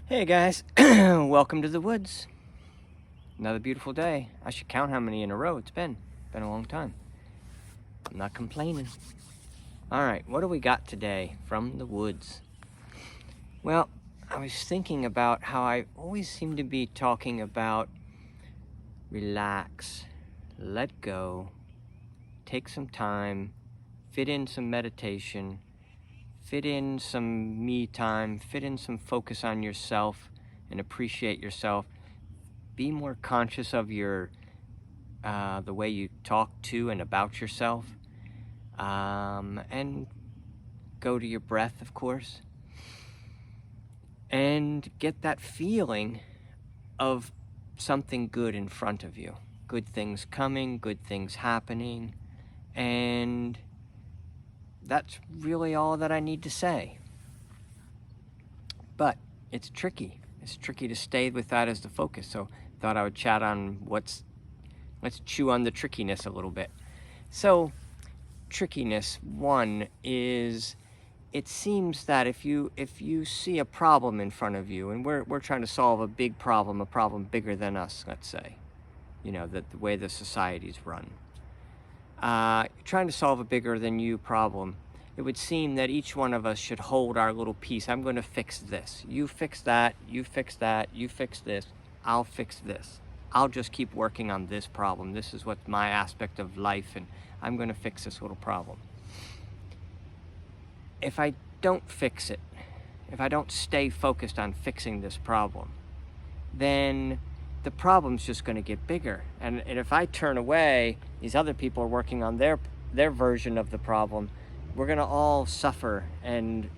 Hey guys, welcome to the woods. Another beautiful day. I should count how many in a row it's been. Been a long time. I'm not complaining. All right, what do we got today from the woods? Well, I was thinking about how I always seem to be talking about relax, let go, take some time, fit in some meditation, fit in some me time, fit in some focus on yourself and appreciate yourself. Be more conscious of your the way you talk to and about yourself, and go to your breath, of course, and get that feeling of something good in front of you, good things coming, good things happening, and that's really all that I need to say. But it's tricky to stay with that as the focus, so thought I would chat on let's chew on the trickiness a little bit. So trickiness, one, is it seems that if you see a problem in front of you, and we're trying to solve a big problem, a problem bigger than us, let's say, the way the society's run, trying to solve a bigger than you problem, it would seem that each one of us should hold our little piece. I'm going to fix this. You fix that, you fix that, you fix this, I'll fix this. I'll just keep working on this problem. This is what my aspect of life, and I'm going to fix this little problem. If I don't fix it, if I don't stay focused on fixing this problem, then the problem's just going to get bigger. And if I turn away, these other people are working on their version of the problem. We're going to all suffer, and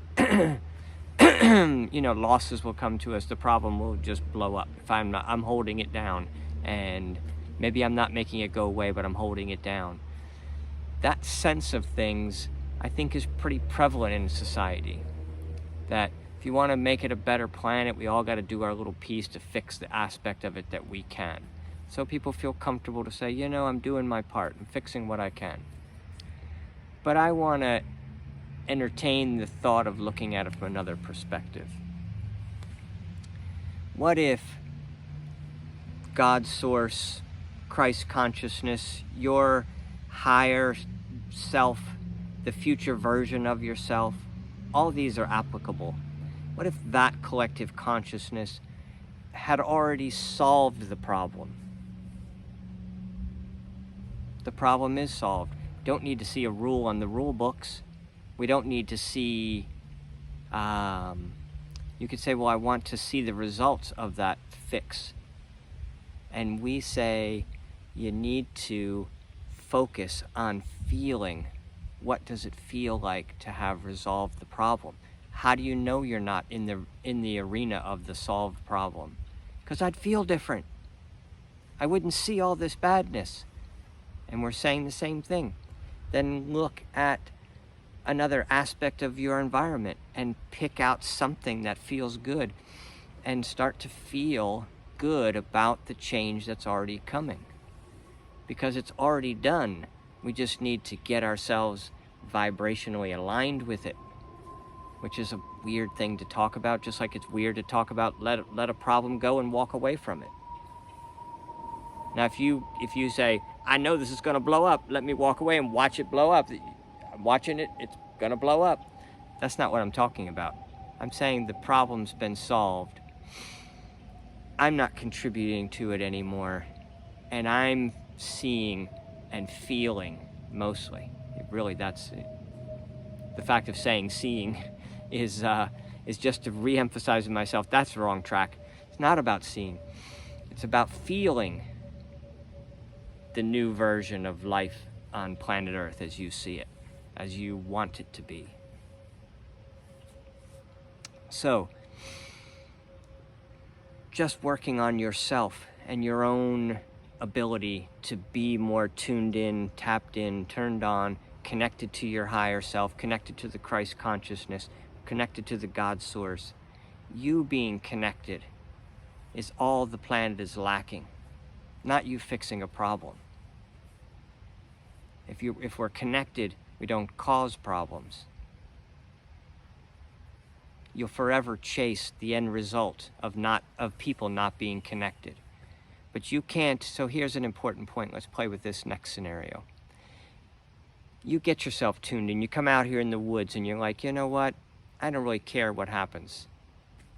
losses will come to us. The problem will just blow up if I'm holding it down, and maybe I'm not making it go away, but I'm holding it down. That sense of things, I think, is pretty prevalent in society, that if you want to make it a better planet, we all got to do our little piece to fix the aspect of it that we can. So people feel comfortable to say, I'm doing my part, I'm fixing what I can. But I want to entertain the thought of looking at it from another perspective. What if God's source, Christ consciousness, your higher self, the future version of yourself, all these are applicable. What if that collective consciousness had already solved the problem? The problem is solved. Don't need to see a rule on the rule books. We don't need to see, you could say, well, I want to see the results of that fix. And we say you need to focus on feeling. What does it feel like to have resolved the problem? How do you know you're not in the arena of the solved problem? Because I'd feel different. I wouldn't see all this badness. And we're saying the same thing. Then look at another aspect of your environment and pick out something that feels good and start to feel good about the change that's already coming. Because it's already done. We just need to get ourselves vibrationally aligned with it, which is a weird thing to talk about, just like it's weird to talk about let a problem go and walk away from it. Now, if you say, I know this is going to blow up, let me walk away and watch it blow up. I'm watching it, it's going to blow up. That's not what I'm talking about. I'm saying the problem's been solved. I'm not contributing to it anymore, and I'm seeing and feeling mostly. Really, that's it. The fact of saying seeing is just to re-emphasize myself. That's the wrong track. It's not about seeing. It's about feeling the new version of life on planet Earth as you see it, as you want it to be. So, just working on yourself and your own ability to be more tuned in, tapped in, turned on, connected to your higher self, connected to the Christ consciousness, connected to the God source. You being connected is all the planet is lacking, not you fixing a problem. If we're connected, we don't cause problems. you'll forever chase the end result of people not being connected. But you can't. So here's an important point. Let's play with this next scenario. You get yourself tuned in. You come out here in the woods and you're like, you know what? I don't really care what happens.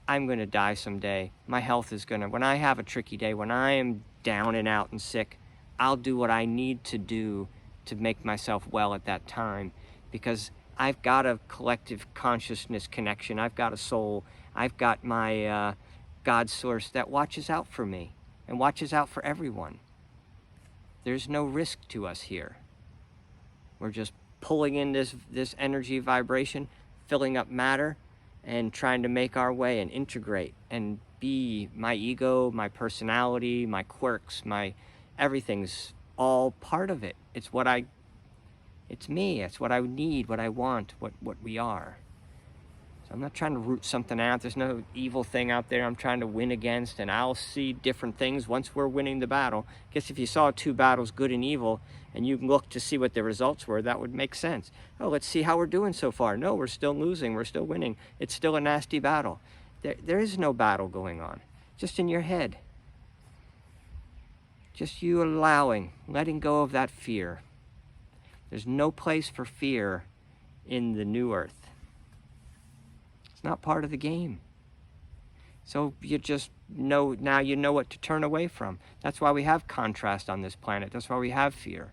I'm going to die someday. My health is going to, when I have a tricky day, when I am down and out and sick, I'll do what I need to do to make myself well at that time, because I've got a collective consciousness connection. I've got a soul. I've got my God source that watches out for me and watches out for everyone. There's no risk to us here. We're just pulling in this energy vibration, filling up matter, and trying to make our way and integrate and be my ego, my personality, my quirks, my everything's all part of it. It's me. It's what I need, what I want, what we are. So I'm not trying to root something out. There's no evil thing out there I'm trying to win against, and I'll see different things once we're winning the battle. I guess if you saw two battles, good and evil, and you look to see what the results were, that would make sense. Oh, let's see how we're doing so far. No, we're still losing. We're still winning. It's still a nasty battle. There is no battle going on, just in your head. Just you letting go of that fear. There's no place for fear in the new earth. It's not part of the game. So you just know, now you know what to turn away from. That's why we have contrast on this planet. That's why we have fear.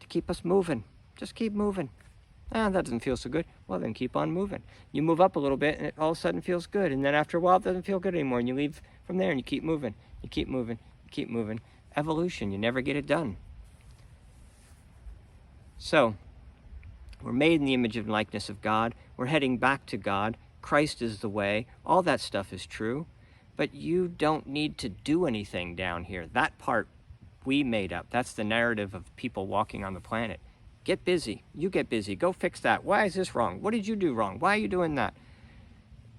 To keep us moving. Just keep moving. That doesn't feel so good. Well, then keep on moving. You move up a little bit and it all of a sudden feels good. And then after a while it doesn't feel good anymore. And you leave from there and you keep moving. You keep moving. You keep moving. Evolution. You never get it done. So, we're made in the image and likeness of God. We're heading back to God. Christ is the way. All that stuff is true. But you don't need to do anything down here. That part we made up. That's the narrative of people walking on the planet. Get busy. You get busy. Go fix that. Why is this wrong? What did you do wrong? Why are you doing that?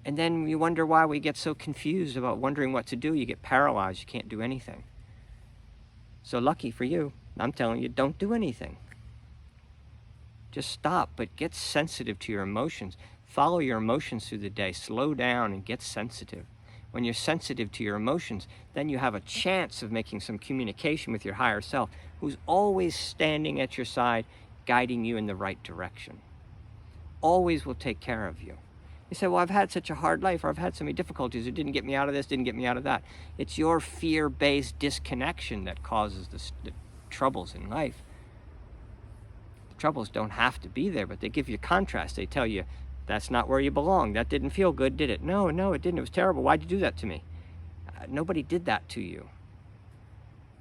And then you wonder why we get so confused about wondering what to do. You get paralyzed. You can't do anything. So lucky for you, I'm telling you, don't do anything. Just stop, but get sensitive to your emotions. Follow your emotions through the day. Slow down and get sensitive. When you're sensitive to your emotions, then you have a chance of making some communication with your higher self, who's always standing at your side, guiding you in the right direction. Always will take care of you. You say, well, I've had such a hard life, or I've had so many difficulties. It didn't get me out of this, didn't get me out of that. It's your fear-based disconnection that causes the troubles in life. Troubles don't have to be there, but they give you contrast. They tell you, that's not where you belong. That didn't feel good, did it? No, it didn't. It was terrible. Why'd you do that to me? Nobody did that to you.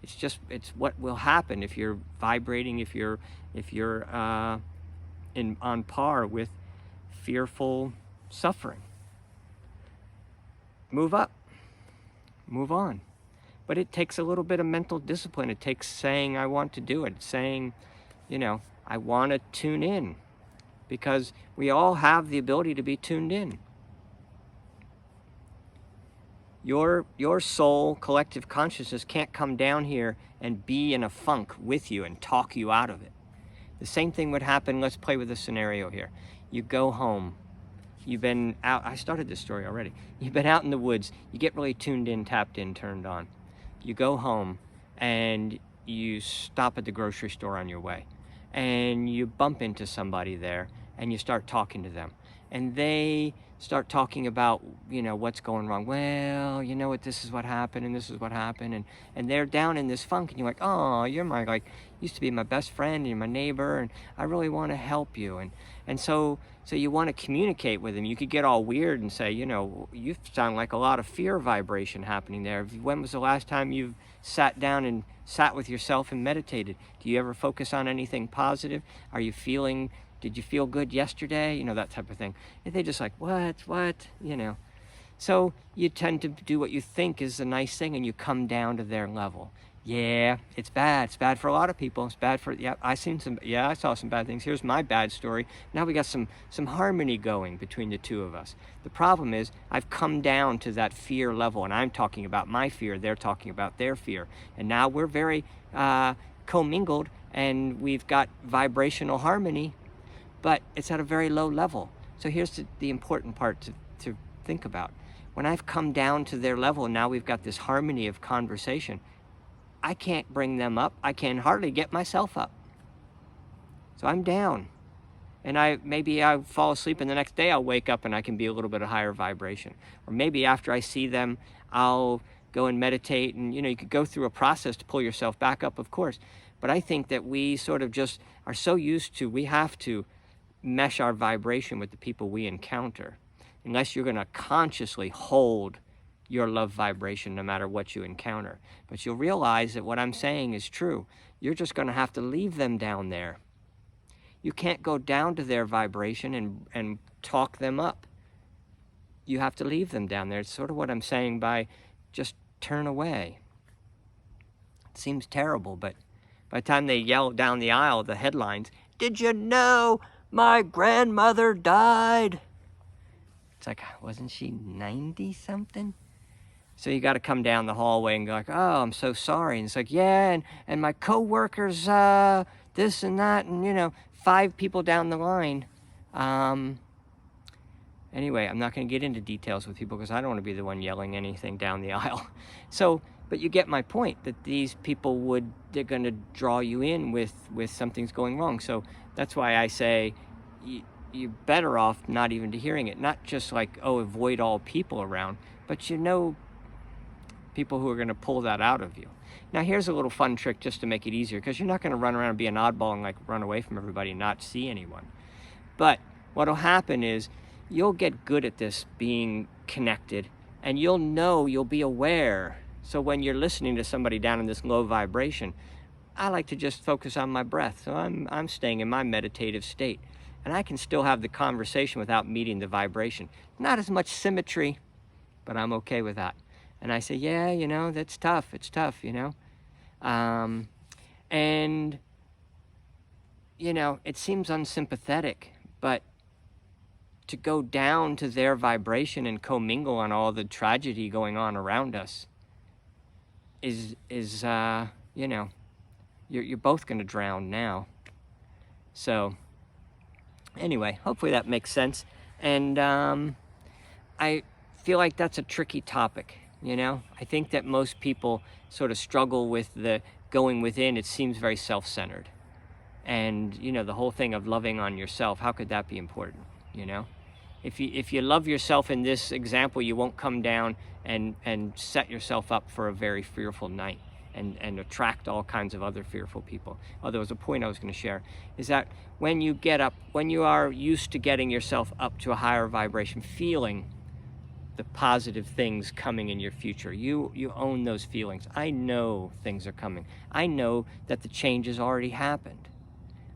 It's what will happen if you're vibrating, if you're on par with fearful suffering. Move up. Move on. But it takes a little bit of mental discipline. It takes saying, I want to do it. Saying, I want to tune in, because we all have the ability to be tuned in. Your soul, collective consciousness, can't come down here and be in a funk with you and talk you out of it. The same thing would happen. Let's play with a scenario here. You go home. You've been out. I started this story already. You've been out in the woods. You get really tuned in, tapped in, turned on. You go home and you stop at the grocery store on your way. And you bump into somebody there and you start talking to them. And they start talking about, what's going wrong. Well, you know what, this is what happened and this is what happened. And they're down in this funk and you're like, oh, you're used to be my best friend and you're my neighbor and I really want to help you. And so you want to communicate with them. You could get all weird and say, you sound like a lot of fear vibration happening there. When was the last time you've sat down and sat with yourself and meditated? Do you ever focus on anything positive? Did you feel good yesterday? That type of thing. And they just like, what? So you tend to do what you think is a nice thing and you come down to their level. Yeah, it's bad. It's bad for a lot of people. It's bad for, I saw some bad things. Here's my bad story. Now we got some harmony going between the two of us. The problem is I've come down to that fear level and I'm talking about my fear. They're talking about their fear. And now we're very commingled and we've got vibrational harmony, but it's at a very low level. So here's the important part to think about. When I've come down to their level and now we've got this harmony of conversation, I can't bring them up. I can hardly get myself up. So I'm down. And maybe I fall asleep and the next day I'll wake up and I can be a little bit of higher vibration. Or maybe after I see them, I'll go and meditate, and you could go through a process to pull yourself back up, of course. But I think that we sort of just are so used to, we have to mesh our vibration with the people we encounter, unless you're going to consciously hold your love vibration no matter what you encounter. But you'll realize that what I'm saying is true. You're just going to have to leave them down there. You can't go down to their vibration and talk them up. You have to leave them down there. It's sort of what I'm saying by just turn away. It seems terrible, but by the time they yell down the aisle, the headlines, "Did you know my grandmother died?" It's like, wasn't she 90 something? So you got to come down the hallway and go like, "Oh, I'm so sorry." And it's like, "Yeah, and my coworkers, this and that," and 5 people down the line. Anyway, I'm not going to get into details with people because I don't want to be the one yelling anything down the aisle. So, but you get my point, that these people they're going to draw you in with something's going wrong. So that's why I say you're better off not even to hearing it. Not just like, oh, avoid all people around, but people who are going to pull that out of you. Now, here's a little fun trick just to make it easier, because you're not going to run around and be an oddball and like run away from everybody and not see anyone. But what'll happen is you'll get good at this, being connected, and you'll be aware. So when you're listening to somebody down in this low vibration, I like to just focus on my breath. So I'm staying in my meditative state, and I can still have the conversation without meeting the vibration. Not as much symmetry, but I'm okay with that. And I say, yeah, that's tough. It's tough, and it seems unsympathetic, but to go down to their vibration and commingle on all the tragedy going on around us is you're both going to drown now. So anyway, hopefully that makes sense. And I feel like that's a tricky topic. I think that most people sort of struggle with the going within. It seems very self-centered. And, the whole thing of loving on yourself, how could that be important, If you love yourself in this example, you won't come down and set yourself up for a very fearful night and attract all kinds of other fearful people. Oh, there was a point I was going to share, is that when you get up, when you are used to getting yourself up to a higher vibration, feeling the positive things coming in your future, you own those feelings. I know things are coming. I know that the change has already happened.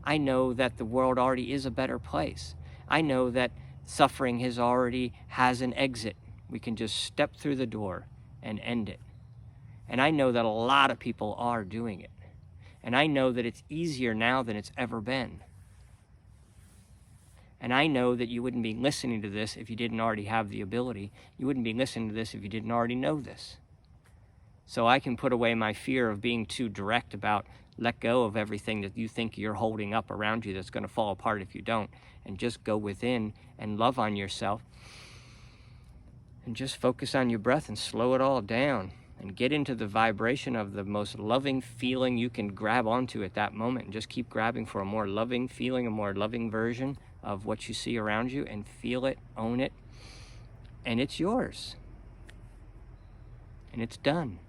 I know that the world already is a better place. I know that suffering has an exit. We can just step through the door and end it. And I know that a lot of people are doing it. And I know that it's easier now than it's ever been. And I know that you wouldn't be listening to this if you didn't already have the ability. You wouldn't be listening to this if you didn't already know this. So I can put away my fear of being too direct about let go of everything that you think you're holding up around you that's going to fall apart if you don't, and just go within and love on yourself. And just focus on your breath and slow it all down and get into the vibration of the most loving feeling you can grab onto at that moment, and just keep grabbing for a more loving feeling, a more loving version of what you see around you, and feel it, own it, and it's yours. And it's done.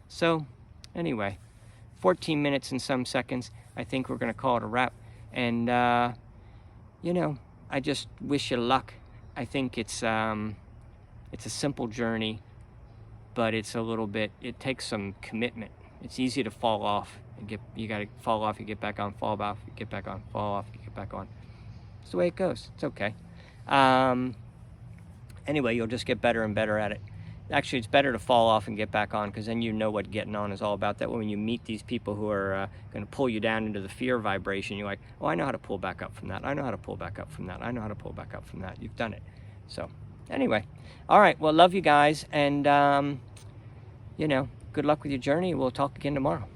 So anyway, 14 minutes and some seconds. I think we're going to call it a wrap. And, I just wish you luck. I think it's a simple journey, but it takes some commitment. It's easy to fall off you got to fall off, you get back on, fall off, you get back on, fall off, you get back on. It's the way it goes. It's okay. Anyway, you'll just get better and better at it. Actually, it's better to fall off and get back on, because then you know what getting on is all about. That way, when you meet these people who are going to pull you down into the fear vibration, you're like, oh, I know how to pull back up from that. I know how to pull back up from that. I know how to pull back up from that. You've done it. So anyway, all right. Well, love you guys. And, good luck with your journey. We'll talk again tomorrow.